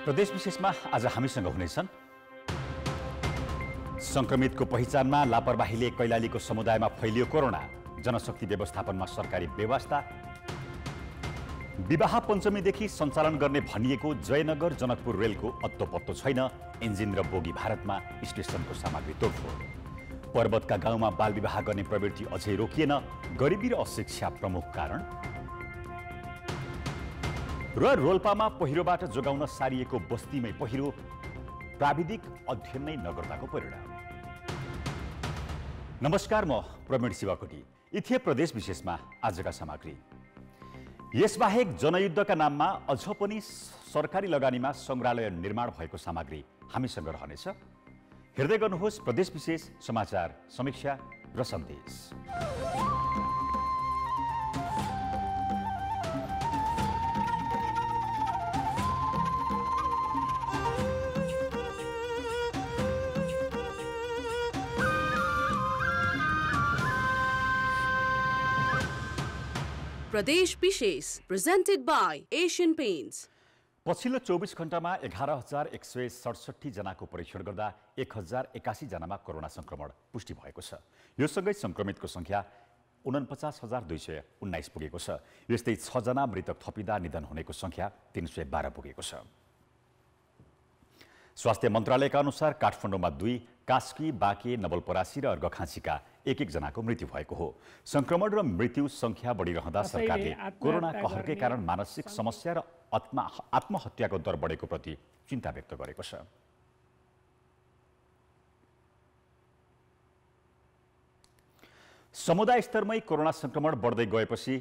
प्रदेश विशेषमा आज हामीसँग हुनेछन् संक्रमितको पहिचानमा लापरवाहीले कैलालीको समुदायमा फैलियो कोरोना, जनशक्ति व्यवस्थापनमा सरकारी व्यवस्था, विवाह पञ्चमीदेखि सञ्चालन गर्ने भनिएको जयनगर जनकपुर रेलको अत्तोपत्तो छैन, इन्जिन र बोगी भारतमा स्टेसनको सामग्री तोडफोड, पर्वतका गाउँमा बालविवाह गर्ने प्रवृत्ति अझै रोकिएन, गरिबी र अशिक्षा प्रमुख कारण र रोल्पामा पहिरोबाट जोगाउन सारिएको बस्तीमै पहिरो, प्राविधिक अध्ययन नै नगर्दाको परिणाम। नमस्कार, म प्रवीण शिवाकोटी। यी थिए प्रदेश विशेषमा आजका सामग्री। यसबाहेक जनयुद्धका नाममा अझ पनि सरकारी लगानीमा संग्रहालय निर्माण भएको सामग्री हामीसँग रहनेछ। हेर्दै गर्नुहोस् प्रदेश विशेष समाचार समीक्षा र सन्देश। प्रदेश विशेष प्रेजेन्टेड बाई एशियन पेन्ट्स। पछिल्लो 24 घण्टामा 11,167 जनाको परीक्षण गर्दा 1,081 जनामा कोरोना संक्रमण पुष्टि भएको छ। यो सँगै संक्रमितको संख्या 49,219 पुगेको छ। यस्तै 6 जना मृतक थपिँदा निधन हुनेको संख्या 312 पुगेको छ। स्वास्थ्य मन्त्रालयका अनुसार काठमाडौँमा 2, कास्की, बाँके, नवलपरासी र अर्घखाँचीका एक जनाको मृत्यु भएको हो। संक्रमण र मृत्यु संख्या बढिरहँदा सरकारले कोरोना कहरकै कारण मानसिक समस्या र आत्महत्याको दर बढेको प्रति चिन्ता व्यक्त गरेको छ। समुदाय स्तरमै कोरोना संक्रमण बढ्दै गएपछि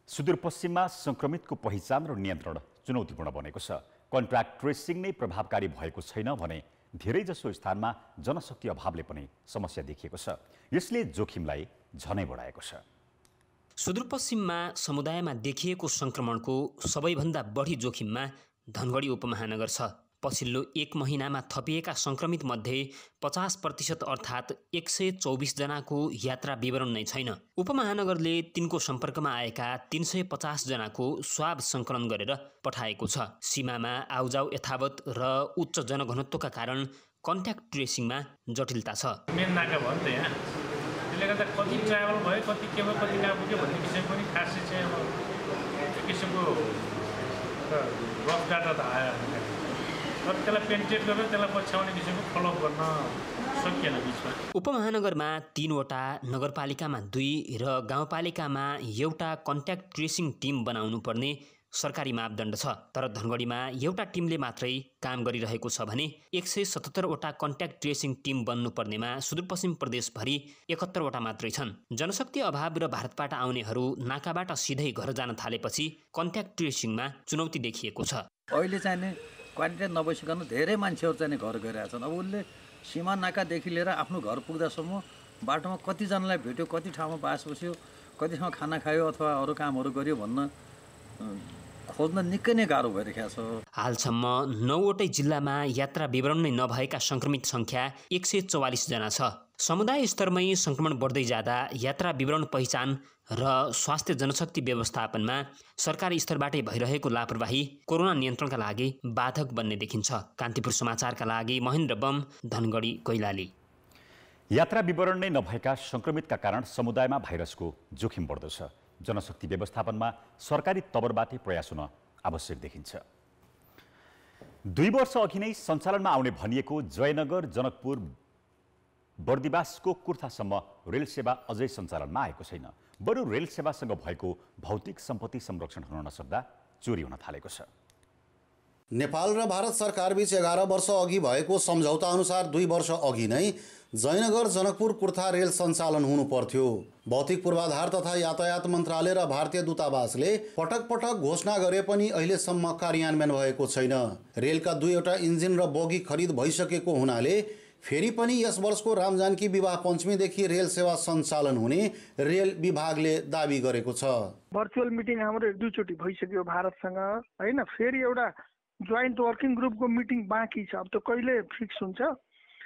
सुदूरपश्चिममा संक्रमितको पहिचान र नियन्त्रण चुनौतीपूर्ण बनेको छ। कन्ट्याक्ट ट्रेसिङ नै प्रभावकारी भएको छैन भने धेरैजसो स्थानमा जनशक्ति अभावले पनि समस्या देखिएको छ। यसले जोखिमलाई झनै बढाएको छ। सुदूरपश्चिममा समुदायमा देखिएको संक्रमणको सबैभन्दा बढी जोखिममा धनगढी उपमहानगर छ। पछिल्लो 1 महिनामा थपिएका संक्रमित मध्ये 50% अर्थात् 124 जनाको यात्रा विवरण नै छैन। उपमहानगरले तिनको सम्पर्कमा आएका 350 जनाको स्वाब सङ्कलन गरेर पठाएको छ। सीमामा आउजाउ यथावत र उच्च जनघनत्वका कारण कन्ट्याक्ट ट्रेसिङमा जटिलता छ। मेन नाका भयो नि त यहाँ, त्यसले गर्दा कति ट्राभल भयो, कति के भयो, कति कहाँ पुग्यो भन्ने विषय पनि खासै चाहिँ अब एक किसिमको रफ डाटा त आयो। त्यसलाई पेन्टेड गरेर त्यसलाई पछ्याउने किसिमको फलोअप गर्न सकिएन बिचमा। उपमहानगरमा 3 वटा, नगरपालिकामा 2 र गाउँपालिकामा एउटा कन्ट्याक्ट ट्रेसिङ टिम बनाउनु पर्ने सरकारी मापदण्ड छ। तर धनगढीमा एउटा टिमले मात्रै काम गरिरहेको छ भने 177 वटा कन्ट्याक्ट ट्रेसिङ टिम बन्नुपर्नेमा सुदूरपश्चिम प्रदेशभरि 71 वटा मात्रै छन्। जनशक्ति अभाव र भारतबाट आउनेहरू नाकाबाट सिधै घर जान थालेपछि कन्ट्याक्ट ट्रेसिङमा चुनौती देखिएको छ। अहिले चाहिँ क्वारेन्टाइन नबसिकन धेरै मान्छेहरू चाहिँ घर गइरहेका छन्। अब उसले सीमा नाकादेखि लिएर आफ्नो घर पुग्दासम्म बाटोमा कतिजनालाई भेट्यो, कति ठाउँमा बास बस्यो, कति ठाउँमा खाना खायो अथवा अरू कामहरू गर्यो भन्न खोज्न निकै नै गाह्रो भइरहेको छ। हालसम्म 9 वटै जिल्लामा यात्रा विवरण नै नभएका संक्रमित संख्या 144 जना छ। समुदाय स्तरमै संक्रमण बढ्दै जाँदा यात्रा विवरण पहिचान र स्वास्थ्य जनशक्ति व्यवस्थापनमा सरकारी स्तरबाटै भइरहेको लापरवाही कोरोना नियन्त्रणका लागि बाधक बन्ने देखिन्छ। कान्तिपुर समाचारका लागि महेन्द्र बम, धनगढी, कैलाली। यात्रा विवरण नै नभएका संक्रमितका कारण समुदायमा भाइरसको जोखिम बढ्दो छ। जनशक्ति व्यवस्थापनमा सरकारी तवरबाटै प्रयास हुन आवश्यक देखिन्छ। 2 वर्ष अघि नै सञ्चालनमा आउने भनिएको जयनगर जनकपुर बर्दिवासको कुर्थासम्म रेल सेवा अझै सञ्चालनमा आएको छैन। बरु रेल सेवासँग भएको भौतिक सम्पत्ति संरक्षण हुन नसक्दा चोरी हुन थालेको छ। नेपाल र भारत सरकारबीच 11 वर्ष अघि भएको सम्झौता अनुसार 2 वर्ष अघि नै जयनगर जनकपुर कुर्था रेल सञ्चालन हुनु पर्थ्यो। भौतिक पूर्वाधार तथा यातायात मन्त्रालय र भारतीय दूतावासले पटक पटक घोषणा गरे पनि अहिलेसम्म कार्यान्वयन भएको छैन। रेलका 2 वटा इन्जिन र बोगी खरिद भइसकेको हुनाले फेरि पनि यस वर्षको रामजानकी विवाह पञ्चमीदेखि रेल सेवा सञ्चालन हुने रेल विभागले दाबी गरेको छ। भर्चुअल मिटिङ हाम्रो 1-2 चोटि भइसक्यो भारतसँग, हैन? फेरि एउटा जोइन्ट वर्किङ ग्रुपको मिटिङ बाँकी छ। अब त्यो कहिले फिक्स हुन्छ,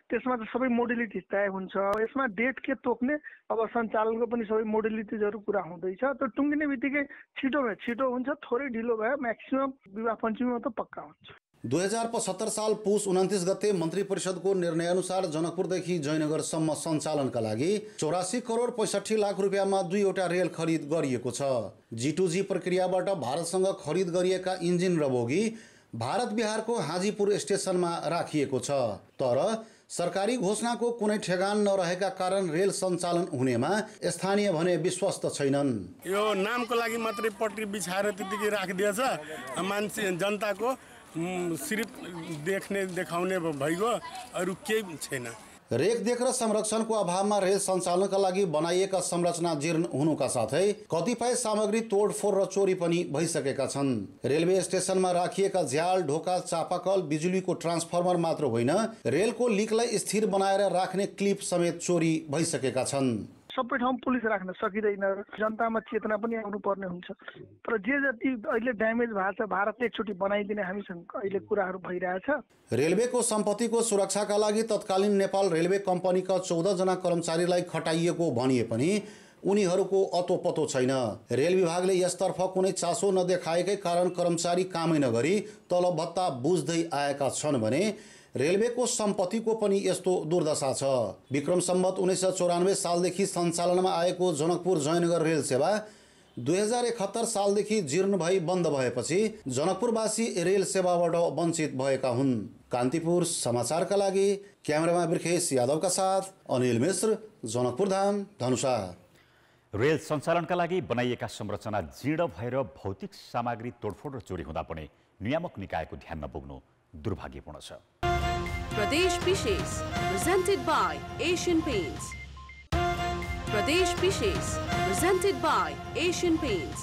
त्यसमा त सबै मोडलिटी तय हुन्छ। यसमा डेट के तोक्ने, अब सञ्चालनको पनि सबै मोडलिटिजहरू पुरा हुँदैछ। त्यो टुङ्गिने बित्तिकै छिटो हुन्छ, थोरै ढिलो भयो म्याक्सिमम विवाह पञ्चमीमा त पक्का हुन्छ। 2075 साल पुस 29 गते मन्त्री परिषदको निर्णयअनुसार जनकपुरदेखि जयनगरसम्म सञ्चालनका लागि 84 करोड 65 लाख रुपियाँमा 2वटा रेल खरिद गरिएको छ। G2G प्रक्रियाबाट भारतसँग खरिद गरिएका इन्जिन र बोगी भारत बिहारको हाजीपुर स्टेसनमा राखिएको छ। तर सरकारी घोषणाको कुनै ठेगान नरहेका कारण रेल सञ्चालन हुनेमा स्थानीय भने विश्वस्त छैनन्। यो नामको लागि मात्रै पट्टी बिछाएर त्यतिकै राखिदिएछ, मान्छे जनताको सिर्फ देखाउने भइगयो, अरू केही छैन। रेखदेख र संरक्षणको अभावमा रेल सञ्चालनका लागि बनाइएका संरचना जीर्ण हुनुका साथै कतिपय सामग्री तोडफोड र चोरी पनि भइसकेका छन्। रेलवे स्टेसनमा राखिएका झ्याल, ढोका, चापाकल, बिजुलीको ट्रान्सफर्मर मात्र होइन, रेलको लिकलाई स्थिर बनाएर राख्ने क्लिप समेत चोरी भइसकेका छन्। सबै ठाउँ पुलिस राख्न सकिँदैन, जनतामा चेतना पनि आउनुपर्ने हुन्छ। तर जे जति अहिले ड्यामेज भएको छ, भारतले एकचोटि बनाइदिने हामीसँग अहिले कुराहरू भइरहेछ। रेलवेको सम्पत्तिको सुरक्षाका लागि तत्कालीन नेपाल रेलवे कम्पनीका 14 जना कर्मचारीलाई खटाइएको भनिए पनि उनीहरूको अतोपतो छैन। रेल विभागले यसतर्फ कुनै चासो नदेखाएकै कारण कर्मचारी कामै नगरी तलब भत्ता बुझ्दै आएका छन् भने रेलवेको सम्पत्तिको पनि यस्तो दुर्दशा छ। विक्रम सम्वत 1994 सालदेखि सञ्चालनमा आएको जनकपुर जयनगर रेल सेवा 2071 सालदेखि जीर्ण भई बन्द भएपछि जनकपुरवासी रेल सेवाबाट वञ्चित भएका हुन्। कान्तिपुर समाचारका लागि क्यामेरामा बिर्खेश यादवका साथ अनिल मिश्र, जनकपुर धाम, धनुषा। रेल सञ्चालनका लागि बनाइएका संरचना जीर्ण भएर भौतिक सामग्री तोडफोड र चोरी हुँदा पनि नियामक निकायको ध्यान नपुग्नु दुर्भाग्यपूर्ण छ। Pradesh Vishesh, presented by Asian Paints. Pradesh Vishesh, presented by Asian Paints.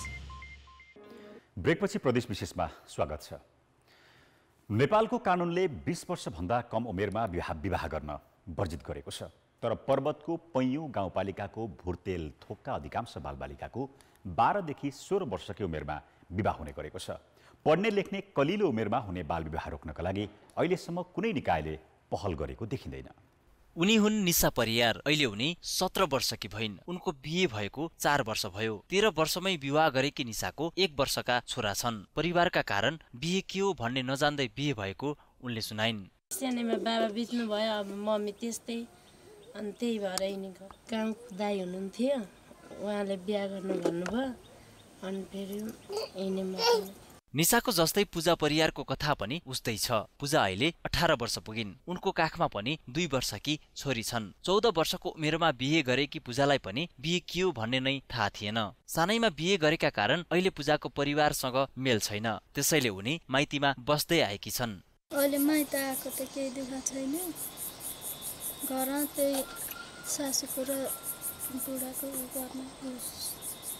ब्रेकपछि प्रदेश विशेषमा स्वागत छ। नेपालको कानुनले 20 वर्षभन्दा कम उमेरमा विवाह गर्न वर्जित गरेको छ। तर पर्वतको पैयौं गाउँपालिकाको भुर्तेल थोकका अधिकांश बालबालिकाको 12 देखि 16 वर्षकै उमेरमा विवाह हुने गरेको छ। पढ्ने लेख्ने कलिलो उमेरमा हुने बाल विवाह रोक्नका लागि अहिलेसम्म कुनै निकायले पहल गरेको देखिँदैन। उनी हुन् निशा परियार। अहिले उनी 17 वर्षकी भइन्। उनको बिहे भएको 4 वर्ष भयो। 13 वर्षमै विवाह गरेकी निशाको 1 वर्षका छोरा छन्। परिवारका कारण बिहे के हो भन्ने नजान्दै बिहे भएको उनले सुनाइन्। सानैमा बाबा बित्नु भयो, अब मम्मी त्यस्तै, अनि त्यही भएर यिनीको गाउँ दाइ हुनुहुन्थ्यो, उहाँले बिहा गर्नु भन्नुभयो, अनि फेरि यिनी निशाको जस्तै पूजा परियारको कथा पनि उस्तै छ। पूजा अहिले 18 वर्ष पुगिन्। उनको काखमा पनि 2 वर्षकी छोरी छन्। 14 वर्षको उमेरमा बिहे गरेकी पूजालाई पनि बिहे के हो भन्ने नै थाहा थिएन। सानैमा बिहे गरेका कारण अहिले पूजाको परिवारसँग मेल छैन। त्यसैले उनी माइतीमा बस्दै आएकी छन्। अहिले माइत आएको त केही दुःख छैन, घरमा त्यही सासूको र बुढाको गर्न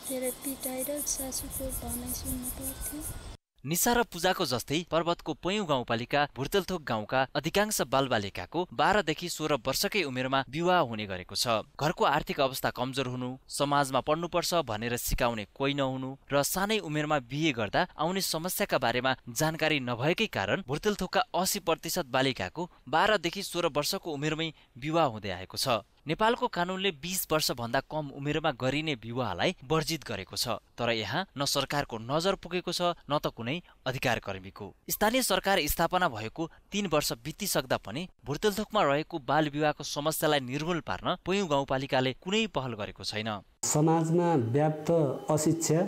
धेरै पिटाइ र सासूको भनाइ सुन्नु पर्थ्यो। निशा र पूजाको जस्तै पर्वतको पैयौं गाउँपालिका भुर्तेलथोक गाउँका अधिकांश बालबालिकाको 12 देखि 16 वर्षकै उमेरमा विवाह हुने गरेको छ। घरको आर्थिक अवस्था कमजोर हुनु, समाजमा पढ्नुपर्छ भनेर सिकाउने कोही नहुनु र सानै उमेरमा बिहे गर्दा आउने समस्याका बारेमा जानकारी नभएकै कारण भुर्तेलथोकका 80% बालिकाको 12 देखि 16 वर्षको उमेरमै विवाह हुँदै आएको छ। नेपालको कानुनले 20 वर्षभन्दा कम उमेरमा गरिने विवाहलाई वर्जित गरेको छ। तर यहाँ न सरकारको नजर पुगेको छ न त कुनै अधिकारकर्मीको। स्थानीय सरकार स्थापना भएको 3 वर्ष बितिसक्दा पनि भुर्तेलथोकमा रहेको बाल विवाहको समस्यालाई निर्मूल पार्न पैयौं गाउँपालिकाले कुनै पहल गरेको छैन। समाजमा व्याप्त अशिक्षा,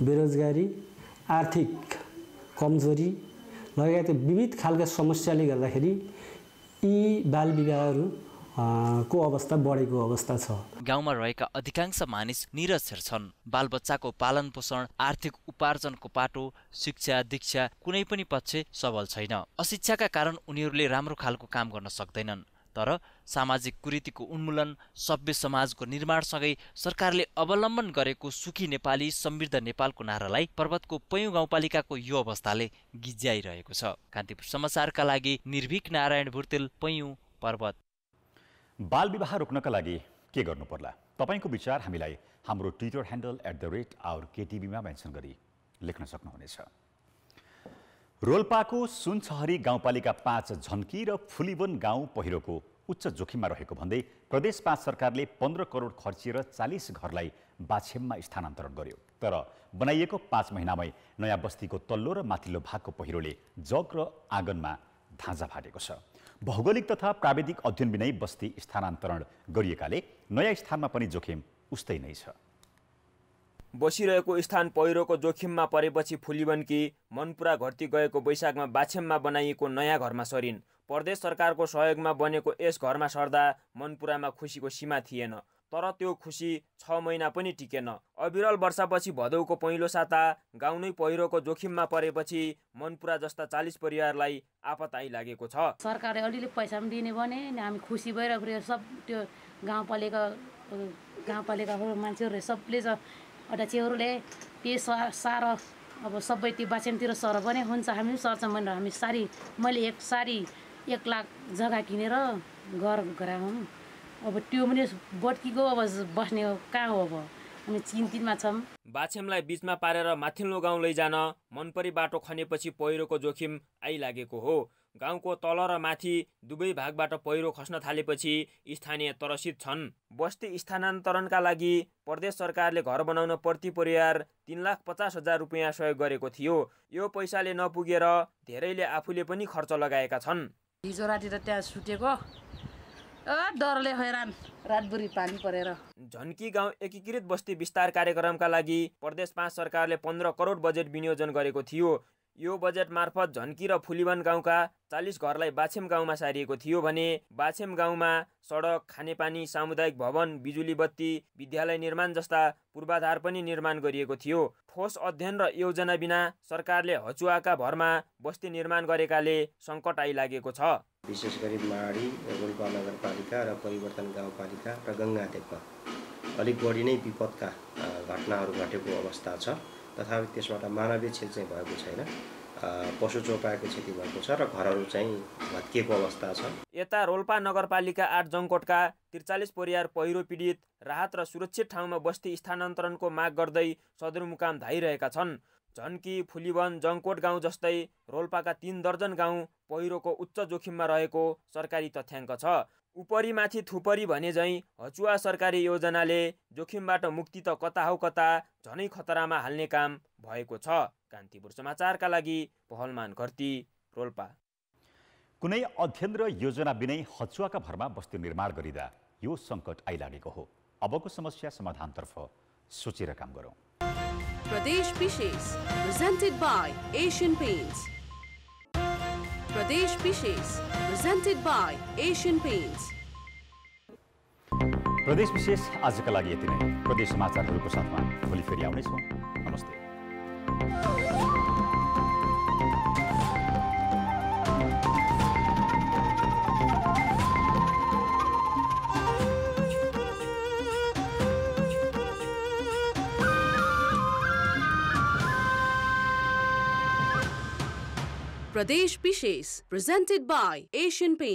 बेरोजगारी, आर्थिक कमजोरी लगायत विविध खालका समस्याले गर्दाखेरि यी बाल विवाहहरू को अवस्था बढेको अवस्था छ। गाउँमा रहेका अधिकांश मानिस निरक्षर छन्। बालबच्चाको पालन पोषण, आर्थिक उपार्जनको पाटो, शिक्षा दीक्षा कुनै पनि पक्ष सबल छैन। अशिक्षाका कारण उनीहरूले राम्रो खालको काम गर्न सक्दैनन्। तर सामाजिक कुरीतिको उन्मूलन, सभ्य समाजको निर्माणसँगै सरकारले अवलम्बन गरेको सुखी नेपाली समृद्ध नेपालको नारालाई पर्वतको पैयौं गाउँपालिकाको यो अवस्थाले गिज्याइरहेको छ। कान्तिपुर समाचारका लागि निर्भीक नारायण भुर्तेल, पैयौं, पर्वत। बाल विवाह रोक्नका लागि के गर्नु पर्ला? तपाईको विचार हामीलाई हाम्रो ट्विटर ह्यान्डल @our_KTV मा मेन्सन गरी लेख्न सक्नुहुनेछ। रोल्पाको सुनछहरी गाउँपालिका 5 झन्की र फुलीवन गाउँ पहिरोको उच्च जोखिममा रहेको भन्दै प्रदेश 5 सरकारले 15 करोड खर्चिएर 40 घरलाई बाछेममा स्थानान्तरण गर्यो। तर बनाइएको 5 महिनामै नयाँ बस्तीको तल्लो र माथिल्लो भागको पहिरोले जग र आँगनमा धाँजा फाटेको छ। भौगोलिक तथा प्राविधिक अध्ययन बिनै बस्ती स्थानान्तरण गरिएकाले नयाँ स्थानमा पनि जोखिम उस्तै नै छ। बसिरहेको स्थान पहिरोको जोखिममा परेपछि फुलिबनकी मनपुरा घरती गएको वैशाखमा बाछेममा बनाइएको नयाँ घरमा सरिन्। प्रदेश सरकारको सहयोगमा बनेको यस घरमा सर्दा मनपुरामा खुसीको सीमा थिएन, तर त्यो खुसी 6 महिना पनि टिकेन। अविरल वर्षापछि भदौको पहिलो साता गाउँ नै पहिरोको जोखिममा परेपछि मनपुरा जस्ता 40 परिवारलाई आपत आइलागेको छ। सरकारले अलिअलि पैसा पनि दिने भने हामी खुसी भइरहेको सब त्यो गाउँपालिकाको मान्छेहरू सबले अध्यक्षहरूले त्यही सार अब सबै त्यो बाछेमतिर सर पनि हुन्छ, हामी पनि सर्छौँ भनेर हामी मैले 1 लाख जग्गा किनेर घर गराउँ। अब त्यो पनि बट्कीको अब बस्ने कहाँ हो, अब हामी चिन्तितमा छौँ। बाछेमलाई बीचमा पारेर माथिल्लो गाउँ लैजान मनपरी बाटो खनेपछि पहिरोको जोखिम आइलागेको हो। गाउँको तल र माथि दुवै भागबाट पहिरो खस्न थालेपछि स्थानीय त्रसित छन्। बस्ती स्थानान्तरणका लागि प्रदेश सरकारले घर बनाउन प्रति परिवार 3,50,000 रुपियाँ सहयोग गरेको थियो। यो पैसाले नपुगेर धेरैले आफूले पनि खर्च लगाएका छन्। हिजो राति त त्यहाँ सुतेको डरले हैरान, रातभरि पानी परेर। झन्की गाउँ एकीकृत बस्ती विस्तार कार्यक्रमका लागि प्रदेश 5 सरकारले 15 करोड बजेट विनियोजन गरेको थियो। यो बजेट मार्फत झन्की र फुलिवन गाउँका 40 घरलाई बाछेम गाउँमा सारिएको थियो भने बाछेम गाउँमा सडक, खानेपानी, सामुदायिक भवन, बिजुली बत्ती, विद्यालय निर्माण जस्ता पूर्वाधार पनि निर्माण गरिएको थियो। ठोस अध्ययन र योजना बिना सरकारले हचुवाका भरमा बस्ती निर्माण गरेकाले सङ्कट आइलागेको छ। विशेष गरी माडी, रोल्पा नगरपालिका र परिवर्तन गाउँपालिका र गङ्गादेकमा अलिक बढी नै विपदका घटनाहरू घटेको अवस्था छ। तथापि त्यसबाट मानवीय क्षति चाहिँ भएको छैन। पशु चौपायाको क्षति भएको छ र घरहरू चाहिँ भत्किएको अवस्था छ। यता रोल्पा नगरपालिका 8 जङकोटका 43 परिवार पहिरो पीडित राहत र सुरक्षित ठाउँमा बस्ती स्थानान्तरणको माग गर्दै सदरमुकाम धाइरहेका छन्। झन्की, फुलिवन, जङकोट गाउँ जस्तै रोल्पाका 3 दर्जन गाउँ पहिरोको उच्च जोखिममा रहेको सरकारी तथ्याङ्क छ। उपरी माथि थुपरी भने झैँ हचुवा सरकारी योजनाले जोखिमबाट मुक्ति त कता हो कता झनै खतरामा हाल्ने काम भएको छ। कान्तिपुर समाचारका लागि पहलमान घरती, रोल्पा। कुनै अध्ययन र योजना बिनै हचुवाका भरमा बस्ती निर्माण गरिँदा यो सङ्कट आइलागेको हो। अबको समस्या समाधानतर्फ सोचेर काम गरौँ। प्रदेश विशेष presented by Asian Paints. प्रदेश विशेष presented by Asian Paints. प्रदेश विशेष आजका लागि यति नै। प्रदेश समाचारहरूको साथमा भोलि फेरि आउनेछौँ। नमस्ते। प्रदेश विशेष presented by Asian Paints.